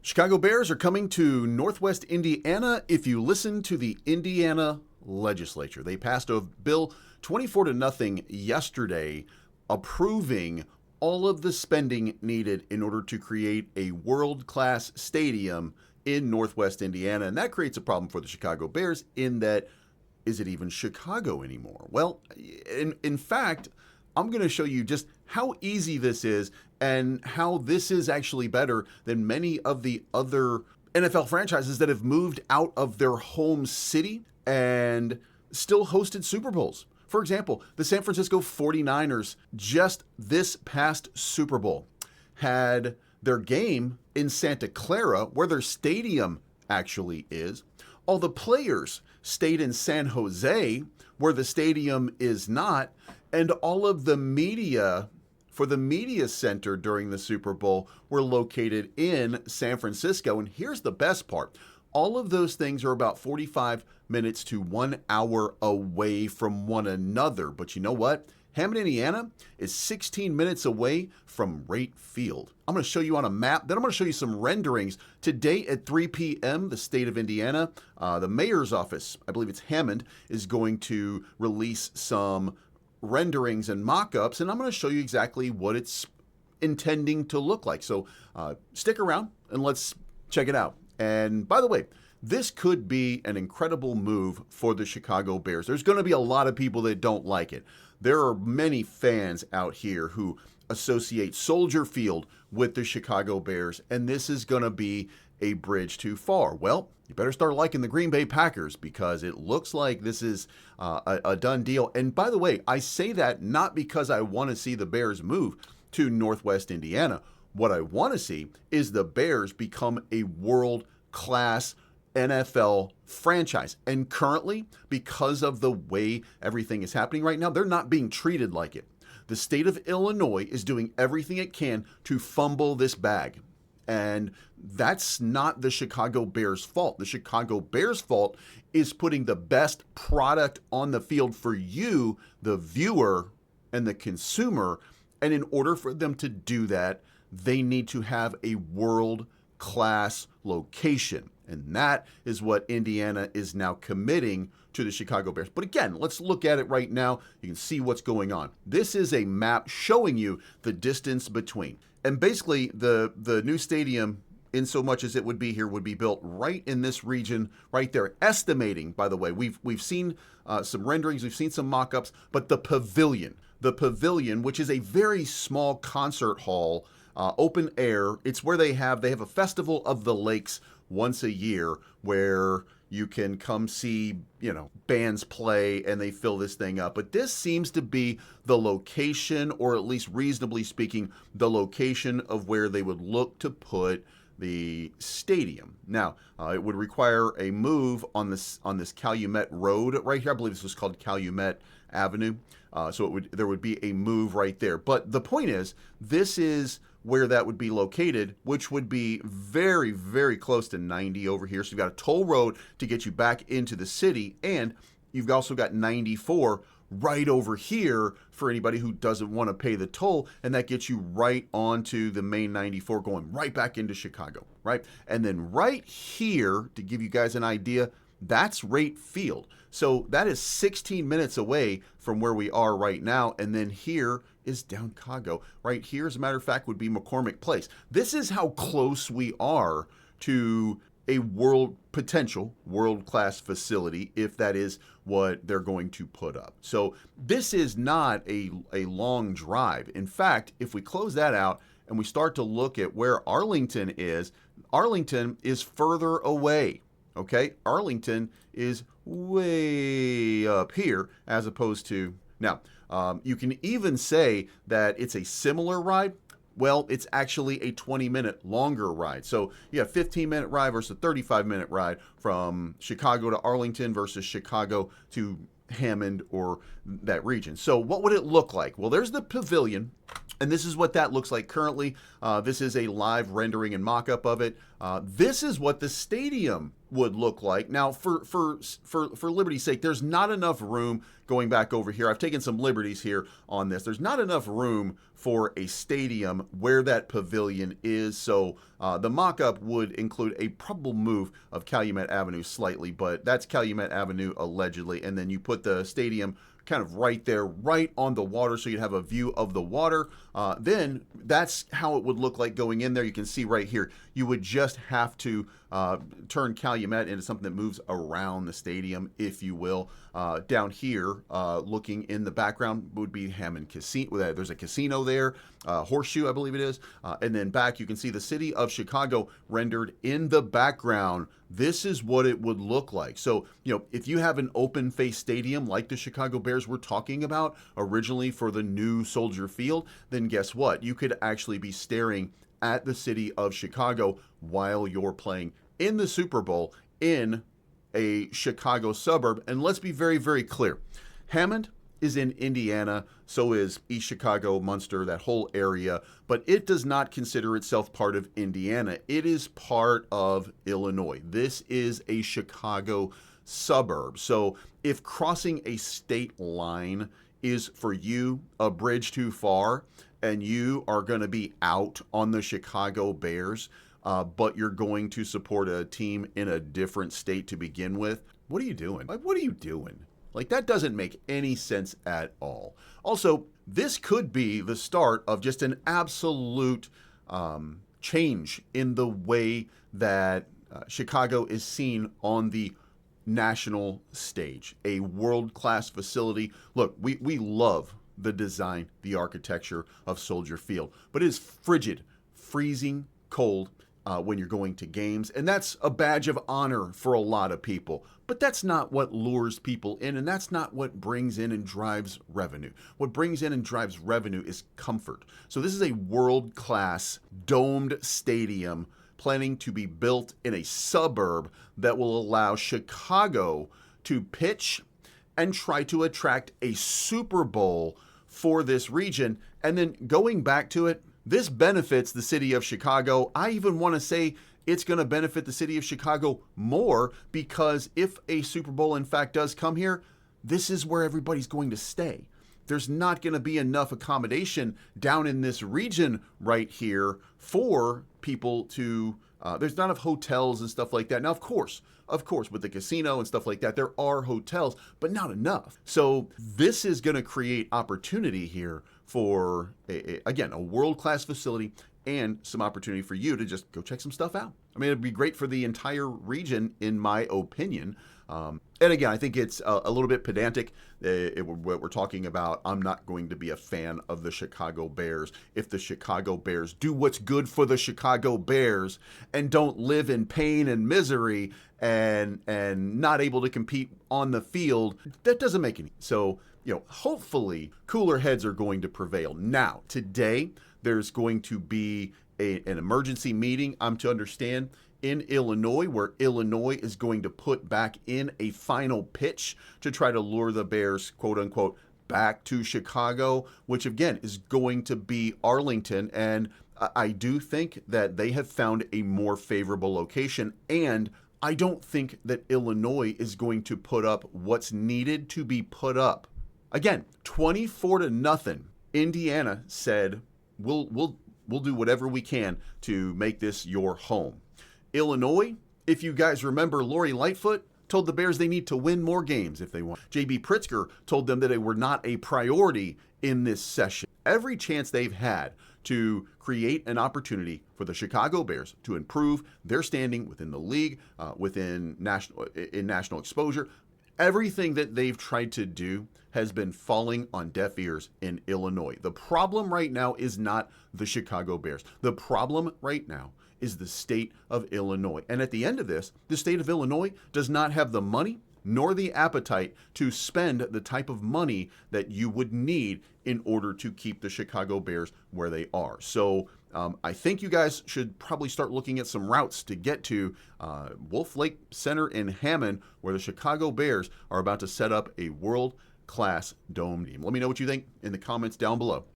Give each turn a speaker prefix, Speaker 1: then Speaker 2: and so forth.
Speaker 1: Chicago Bears are coming to Northwest Indiana. If you listen to the Indiana legislature, they passed a bill 24-0 yesterday approving all of the spending needed in order to create a world-class stadium in Northwest Indiana. And that creates a problem for the Chicago Bears in that, is it even Chicago anymore? Well, in fact, I'm going to show you just how easy this is and how this is actually better than many of the other NFL franchises that have moved out of their home city and still hosted Super Bowls. For example, the San Francisco 49ers just this past Super Bowl had their game in Santa Clara, where their stadium actually is. All the players stayed in San Jose, where the stadium is not, and all of the media for the media center during the Super Bowl were located in San Francisco. And here's the best part. All of those things are about 45 minutes to 1 hour away from one another. But you know what? Hammond, Indiana is 16 minutes away from Wright Field. I'm going to show you on a map. Then I'm going to show you some renderings. Today at 3 p.m., the state of Indiana, the mayor's office, I believe it's Hammond, is going to release some renderings and mock-ups, and I'm going to show you exactly what it's intending to look like. So stick around and let's check it out. And by the way, this could be an incredible move for the Chicago Bears. There's going to be a lot of people that don't like it. There are many fans out here who associate Soldier Field with the Chicago Bears, and this is going to be a bridge too far. Well, you better start liking the Green Bay Packers because it looks like this is a done deal. And by the way, I say that not because I want to see the Bears move to Northwest Indiana. What I want to see is the Bears become a world-class NFL franchise. And currently, because of the way everything is happening right now, they're not being treated like it. The state of Illinois is doing everything it can to fumble this bag. And that's not the Chicago Bears' fault. The Chicago Bears' fault is putting the best product on the field for you, the viewer, and the consumer. And in order for them to do that, they need to have a world-class location. And that is what Indiana is now committing to the Chicago Bears. But again, let's look at it right now. You can see what's going on. This is a map showing you the distance between. And basically, the new stadium, in so much as it would be here, would be built right in this region, right there. Estimating, by the way, we've seen some renderings, we've seen some mock-ups, but the pavilion, which is a very small concert hall, open air. It's where they have a festival of the lakes once a year where you can come see, bands play and they fill this thing up. But this seems to be the location, or at least reasonably speaking, the location of where they would look to put the stadium. Now, it would require a move on this Calumet Road right here. I believe this was called Calumet Avenue. So there would be a move right there. But the point is, this is where that would be located, which would be very, very close to 90 over here. So you've got a toll road to get you back into the city, and you've also got 94 right over here for anybody who doesn't want to pay the toll, and that gets you right onto the main 94 going right back into Chicago, right? And then right here, to give you guys an idea, that's Wright Field. So that is 16 minutes away from where we are right now. And then here is down Chicago. Right here, as a matter of fact, would be McCormick Place. This is how close we are to a potential world-class facility, if that is what they're going to put up. So this is not a long drive. In fact, if we close that out and we start to look at where Arlington is further away. Okay, Arlington is way up here as opposed to, now, you can even say that it's a similar ride. Well, it's actually a 20-minute longer ride. So you have a 15-minute ride versus a 35-minute ride from Chicago to Arlington versus Chicago to Hammond or that region. So what would it look like? Well, there's the pavilion And this is what that looks like currently. This is a live rendering and mock-up of it. This is what the stadium would look like. Now, for liberty's sake, there's not enough room going back over here. I've taken some liberties here on this. There's not enough room for a stadium where that pavilion is. So the mock-up would include a probable move of Calumet Avenue slightly, but that's Calumet Avenue allegedly. And then you put the stadium kind of right there, right on the water, so you'd have a view of the water. Then that's how it would look like going in there. You can see right here, you would just have to turn Calumet into something that moves around the stadium, if you will. Down here, looking in the background, would be Hammond Casino. There's a casino there, Horseshoe, I believe it is. And then back, you can see the city of Chicago rendered in the background. This is what it would look like. So, if you have an open face stadium like the Chicago Bears were talking about originally for the new Soldier Field, then guess what? You could actually be staring at the city of Chicago while you're playing in the Super Bowl in a Chicago suburb. And let's be very, very clear. Hammond is in Indiana, so is East Chicago, Munster, that whole area, but it does not consider itself part of Indiana. It is part of Illinois. This is a Chicago suburb. So if crossing a state line is for you a bridge too far and you are going to be out on the Chicago Bears, but you're going to support a team in a different state to begin with, what are you doing? Like, what are you doing? Like, that doesn't make any sense at all. Also, this could be the start of just an absolute change in the way that Chicago is seen on the national stage. A world-class facility. Look, we love the design, the architecture of Soldier Field, but it is frigid, freezing cold when you're going to games, and that's a badge of honor for a lot of people. But that's not what lures people in, and that's not what brings in and drives revenue. What brings in and drives revenue is comfort. So this is a world-class domed stadium planning to be built in a suburb that will allow Chicago to pitch and try to attract a Super Bowl for this region. And then going back to it, this benefits the city of Chicago. I even want to say it's going to benefit the city of Chicago more, because if a Super Bowl in fact does come here, this is where everybody's going to stay. There's not going to be enough accommodation down in this region right here for people to, there's not enough hotels and stuff like that. Now, of course, with the casino and stuff like that, there are hotels, but not enough. So this is going to create opportunity here for, again, a world-class facility and some opportunity for you to just go check some stuff out. I mean, it'd be great for the entire region, in my opinion. And again, I think it's a little bit pedantic. What we're talking about, I'm not going to be a fan of the Chicago Bears if the Chicago Bears do what's good for the Chicago Bears and don't live in pain and misery and not able to compete on the field. That doesn't make any. So, hopefully cooler heads are going to prevail. Now, today, there's going to be an emergency meeting, I'm to understand, in Illinois, where Illinois is going to put back in a final pitch to try to lure the Bears, quote unquote, back to Chicago, which again is going to be Arlington. And I do think that they have found a more favorable location, and I don't think that Illinois is going to put up what's needed to be put up. Again, 24-0. Indiana said, we'll do whatever we can to make this your home. Illinois, if you guys remember, Lori Lightfoot told the Bears they need to win more games if they want. J.B. Pritzker told them that they were not a priority in this session. Every chance they've had to create an opportunity for the Chicago Bears to improve their standing within the league, within national exposure, everything that they've tried to do has been falling on deaf ears in Illinois. The problem right now is not the Chicago Bears. The problem right now is the state of Illinois. And at the end of this, the state of Illinois does not have the money nor the appetite to spend the type of money that you would need in order to keep the Chicago Bears where they are. So I think you guys should probably start looking at some routes to get to Wolf Lake Center in Hammond, where the Chicago Bears are about to set up a world-class dome team. Let me know what you think in the comments down below.